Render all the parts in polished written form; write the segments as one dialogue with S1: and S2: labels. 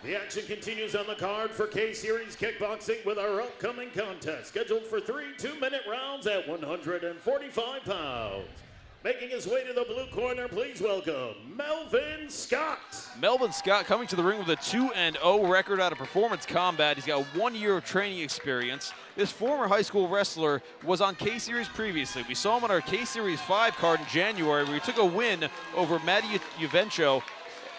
S1: The action continues on the card for K-Series Kickboxing with our upcoming contest, scheduled for 3 2-minute rounds at 145 pounds. Making his way to the blue corner, please welcome Melvin Scott.
S2: Melvin Scott coming to the ring with a 2-0 record out of Performance Combat. He's got 1 year of training experience. This former high school wrestler was on K-Series previously. We saw him on our K-Series 5 card in January where he took a win over Matty Juvencio.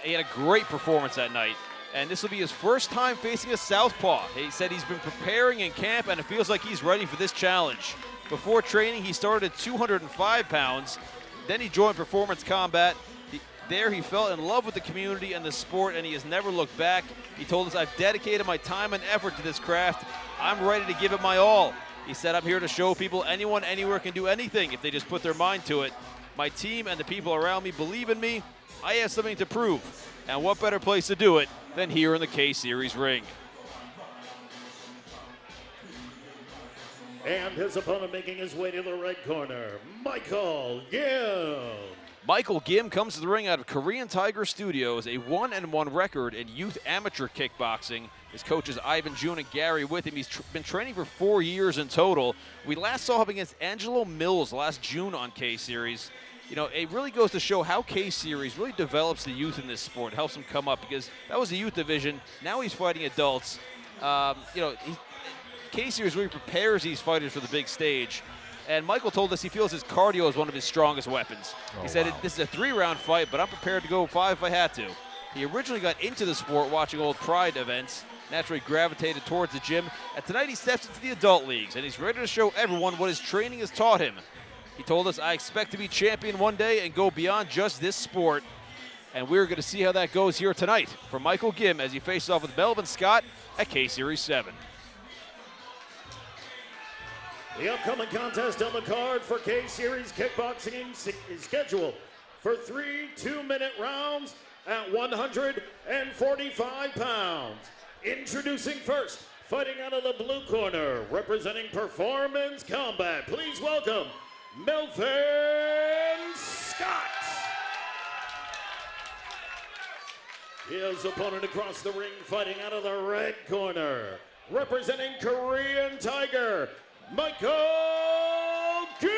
S2: He had a great performance that night. And this will be his first time facing a southpaw. He said he's been preparing in camp and it feels like he's ready for this challenge. Before training, he started at 205 pounds. Then he joined Performance Combat. There he fell in love with the community and the sport, and he has never looked back. He told us, I've dedicated my time and effort to this craft. I'm ready to give it my all. He said, I'm here to show people anyone, anywhere can do anything if they just put their mind to it. My team and the people around me believe in me. I have something to prove. And what better place to do it than here in the K-Series ring.
S1: And his opponent making his way to the red corner, Michael Gim.
S2: Michael Gim comes to the ring out of Korean Tiger Studios, a 1-1 record in youth amateur kickboxing. His coaches Ivan, June, and Gary with him. He's been training for 4 years in total. We last saw him against Angelo Mills last June on K-Series. You know, it really goes to show how K-Series really develops the youth in this sport, helps them come up, because that was the youth division. Now he's fighting adults. K-Series really prepares these fighters for the big stage. And Michael told us he feels his cardio is one of his strongest weapons. He said, this is a 3-round fight, but I'm prepared to go 5 if I had to. He originally got into the sport watching old Pride events, naturally gravitated towards the gym, and tonight he steps into the adult leagues, and he's ready to show everyone what his training has taught him. He told us, I expect to be champion one day and go beyond just this sport. And we're going to see how that goes here tonight for Michael Gim as he faces off with Melvin Scott at K-Series 7.
S1: The upcoming contest on the card for K-Series Kickboxing is scheduled for 3 2-minute rounds at 145 pounds. Introducing first, fighting out of the blue corner, representing Performance Combat. Please welcome Melvin Scott. His opponent across the ring, fighting out of the red corner, representing Korean Tiger, Michael Gim.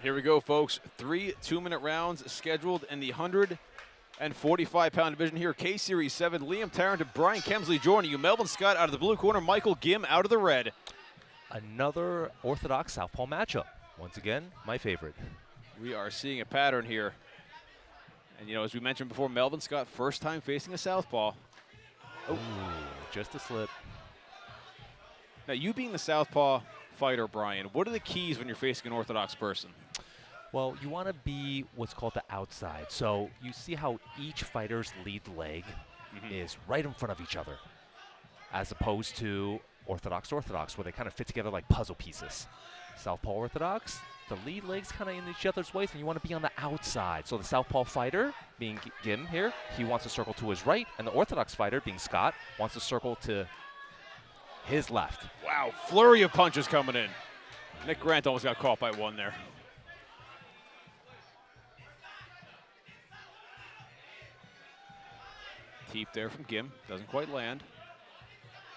S2: Here we go, folks. 3 2-minute rounds scheduled in the 145-pound division here. K-Series 7, Liam Tarrant and Brian Kemsley joining you. Melvin Scott out of the blue corner, Michael Gim out of the red.
S3: Another orthodox southpaw matchup. Once again, my favorite.
S2: We are seeing a pattern here. And, you know, as we mentioned before, Melvin Scott, first time facing a southpaw.
S3: Oh, just a slip.
S2: Now, you being the southpaw fighter, Brian, what are the keys when you're facing an orthodox person?
S3: Well, you want to be what's called the outside. So you see how each fighter's lead leg is right in front of each other, as opposed to orthodox, where they kind of fit together like puzzle pieces. Southpaw orthodox, the lead leg's kind of in each other's ways, and you want to be on the outside. So the southpaw fighter, being Gim here, he wants to circle to his right, and the orthodox fighter, being Scott, wants to circle to his left.
S2: Wow, flurry of punches coming in. Nick Grant almost got caught by one there. Teep there from Gim, doesn't quite land.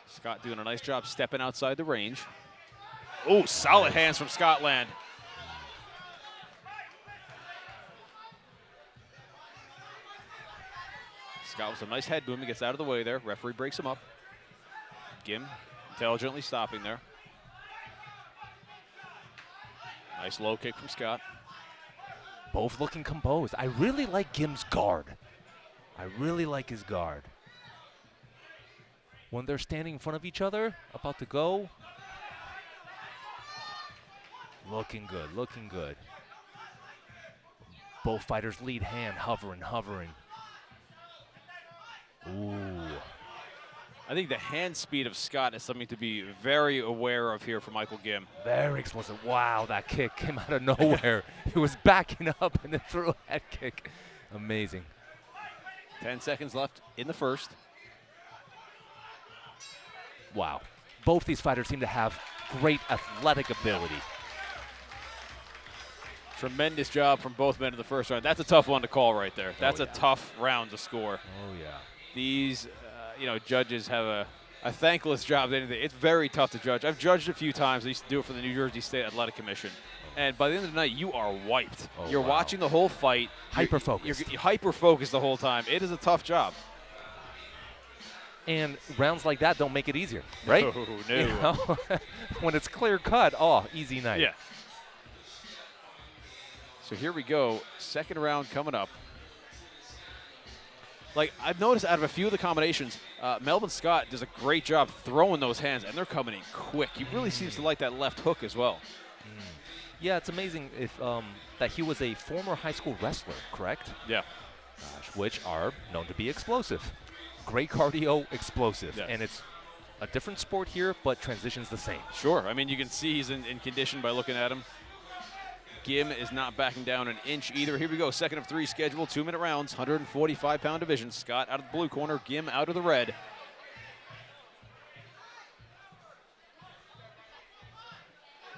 S2: Scott doing a nice job stepping outside the range. Oh, solid hands from Scotland. Scott with a nice head boom. He gets out of the way there. Referee breaks him up. Gim intelligently stopping there. Nice low kick from Scott.
S3: Both looking composed. I really like Gim's guard. I really like his guard. When they're standing in front of each other, about to go. Looking good, looking good. Both fighters lead hand, hovering. Ooh.
S2: I think the hand speed of Scott is something to be very aware of here for Michael Gim.
S3: Very explosive. Wow, that kick came out of nowhere. He was backing up and then threw a head kick. Amazing.
S2: 10 seconds left in the first.
S3: wow. Both these fighters seem to have great athletic ability.
S2: Tremendous job from both men in the first round. That's a tough one to call right there. That's a tough round to score.
S3: Oh, yeah.
S2: These, judges have a thankless job. It's very tough to judge. I've judged a few times. I used to do it for the New Jersey State Athletic Commission. And by the end of the night, you are wiped. You're watching the whole fight.
S3: Hyper-focused.
S2: You're hyper-focused the whole time. It is a tough job.
S3: And rounds like that don't make it easier, right?
S2: No.
S3: You know? When it's clear-cut, easy night.
S2: Yeah. So here we go. Second round coming up. Like, I've noticed out of a few of the combinations, Melvin Scott does a great job throwing those hands, and they're coming in quick. He really seems to like that left hook as well.
S3: Yeah, it's amazing that he was a former high school wrestler, correct?
S2: Yeah.
S3: Which are known to be explosive. Great cardio, explosive.
S2: Yeah.
S3: And it's a different sport here, but transition's the same.
S2: Sure. I mean, you can see he's in condition by looking at him. Gim is not backing down an inch either. Here we go. Second of three scheduled. 2-minute rounds. 145-pound division. Scott out of the blue corner. Gim out of the red.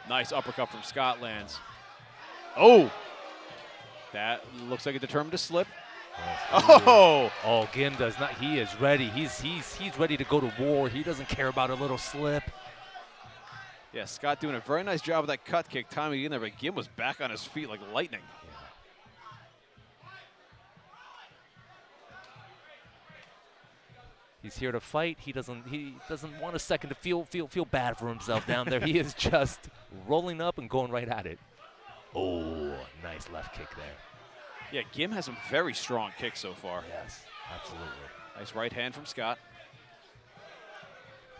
S2: Nice uppercut from Scott lands. Oh! That looks like a determined to slip. Oh!
S3: Oh, Gim does not. He is ready. He's ready to go to war. He doesn't care about a little slip.
S2: Yeah, Scott doing a very nice job of that cut kick, timing in there, but Gim was back on his feet like lightning.
S3: He's here to fight. He doesn't want a second to feel bad for himself down there. He is just rolling up and going right at it. Oh, nice left kick there.
S2: Yeah, Gim has some very strong kicks so far.
S3: Yes, absolutely.
S2: Nice right hand from Scott.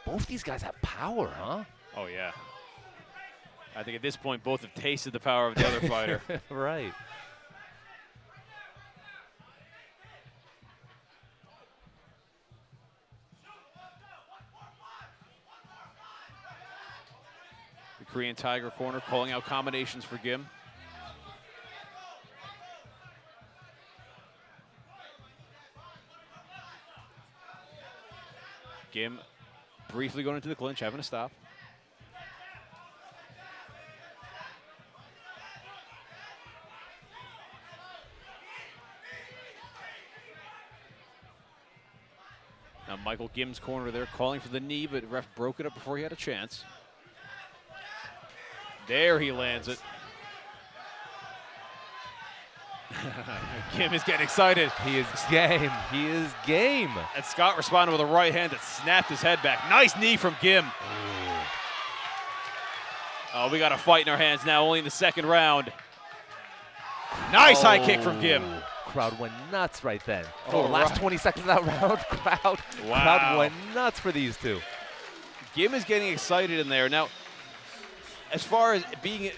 S3: Both these guys have power, huh?
S2: Oh, yeah. I think at this point, both have tasted the power of the other fighter.
S3: Right.
S2: The Korean Tiger corner calling out combinations for Gim. Gim briefly going into the clinch, having to stop. Now Michael Gim's corner there calling for the knee, but ref broke it up before he had a chance. There he lands it. Gim is getting excited.
S3: He is game. He is game.
S2: And Scott responded with a right hand that snapped his head back. Nice knee from Gim. Oh, we got a fight in our hands now, only in the second round. Nice high kick from Gim.
S3: Crowd went nuts right then.
S2: Oh,
S3: last
S2: right.
S3: 20 seconds of that round, crowd went nuts for these two.
S2: Gim is getting excited in there. Now, as far as being,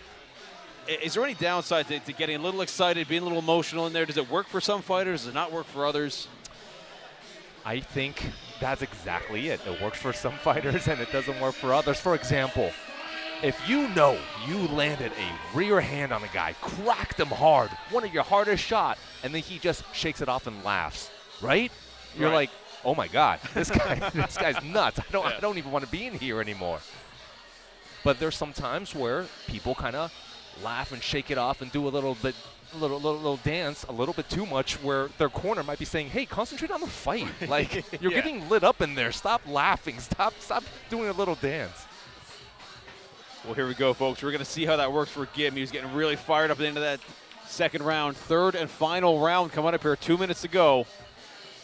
S2: is there any downside to getting a little excited, being a little emotional in there? Does it work for some fighters? Does it not work for others?
S3: I think that's exactly it. It works for some fighters and it doesn't work for others. For example, if you know you landed a rear hand on a guy, cracked him hard, one of your hardest shot, and then he just shakes it off and laughs, right? You're like, oh my God, this guy's nuts. I don't even want to be in here anymore. But there's some times where people kind of laugh and shake it off and do a little dance, a little bit too much, where their corner might be saying, hey, concentrate on the fight. Like, you're getting lit up in there. Stop laughing. Stop doing a little dance.
S2: Well, here we go, folks. We're going to see how that works for Gim. He was getting really fired up at the end of that second round. Third and final round coming up here. 2 minutes to go.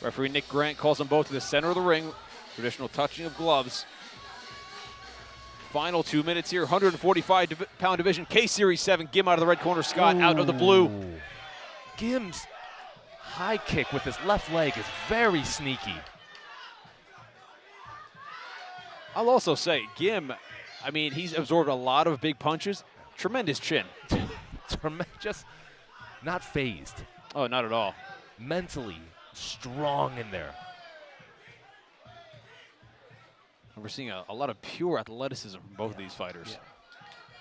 S2: Referee Nick Grant calls them both to the center of the ring. Traditional touching of gloves. Final 2 minutes here. 145-pound division. K-Series 7. Gim out of the red corner. Scott out of the blue.
S3: Gim's high kick with his left leg is very sneaky.
S2: I'll also say, Gim, I mean, he's absorbed a lot of big punches. Tremendous chin.
S3: Just not phased.
S2: Oh, not at all.
S3: Mentally strong in there.
S2: And we're seeing a lot of pure athleticism from both of these fighters.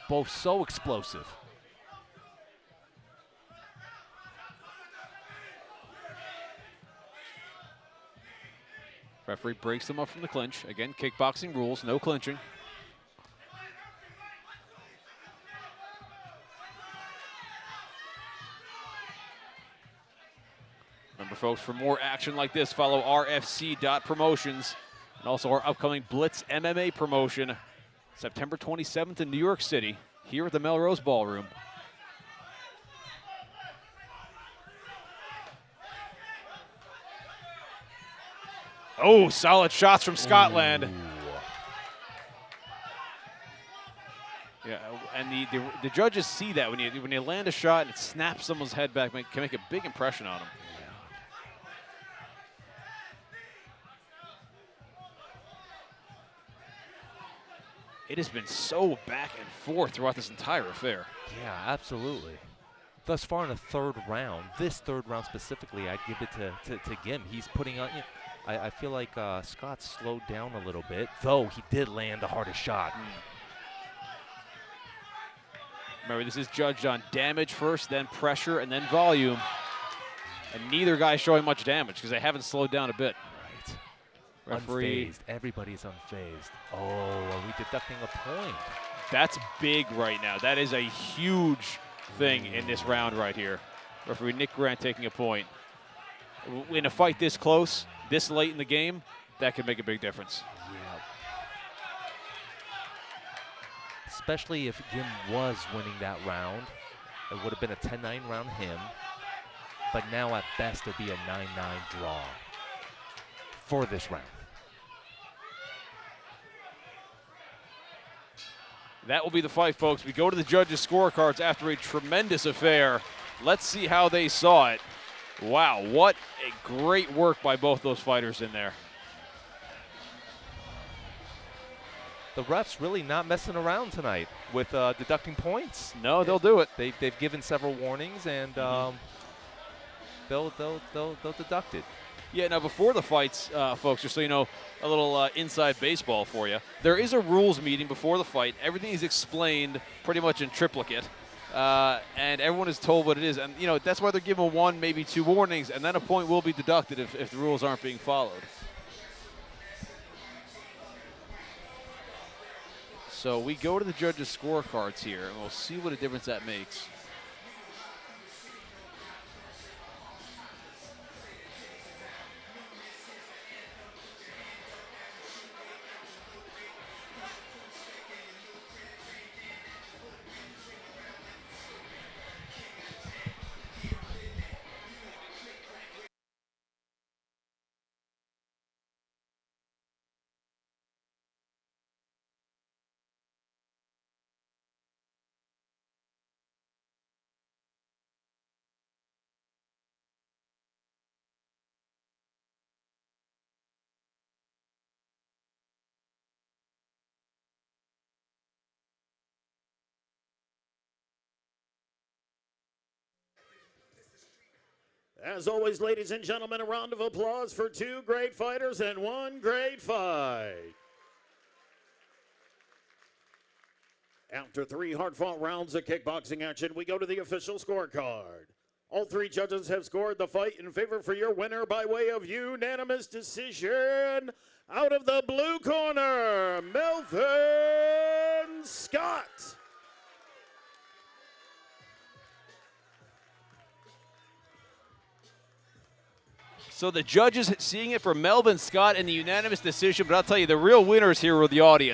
S3: Both so explosive.
S2: Referee breaks them up from the clinch. Again, kickboxing rules, no clinching. Remember, folks, for more action like this, follow rfc.promotions and also our upcoming Blitz MMA promotion, September 27th in New York City, here at the Melrose Ballroom. Oh, solid shots from Scotland.
S3: Ooh.
S2: Yeah, and the judges see that when you land a shot and it snaps someone's head back, can make a big impression on them. It has been so back and forth throughout this entire affair.
S3: Yeah, absolutely. Thus far in the third round, this third round specifically, I'd give it to Gim. He's putting on. I feel like Scott slowed down a little bit, though he did land the hardest shot.
S2: Remember, this is judged on damage first, then pressure, and then volume. And neither guy's showing much damage because they haven't slowed down a bit.
S3: Right.
S2: Referee.
S3: Unfazed. Everybody's unfazed. Oh, are we deducting a point?
S2: That's big right now. That is a huge thing in this round right here. Referee Nick Grant taking a point. In a fight this close, this late in the game, that could make a big difference.
S3: Yeah. Especially if Gim was winning that round. It would have been a 10-9 round him. But now at best it'd be a 9-9 draw for this round.
S2: That will be the fight, folks. We go to the judges' scorecards after a tremendous affair. Let's see how they saw it. Wow, what a great work by both those fighters in there.
S3: The refs really not messing around tonight with deducting points.
S2: No, they'll do it.
S3: They've given several warnings, and they'll deduct it.
S2: Yeah, now before the fights, folks, just so you know, a little inside baseball for you. There is a rules meeting before the fight. Everything is explained pretty much in triplicate, and everyone is told what it is. And, you know, that's why they're given one, maybe two warnings, and then a point will be deducted if the rules aren't being followed. So we go to the judges' scorecards here, and we'll see what a difference that makes.
S1: As always, ladies and gentlemen, a round of applause for two great fighters and one great fight. After three hard-fought rounds of kickboxing action, we go to the official scorecard. All three judges have scored the fight in favor for your winner by way of unanimous decision. Out of the blue corner, Melvin Scott.
S2: So the judges seeing it for Melvin Scott in the unanimous decision, but I'll tell you, the real winners here were the audience.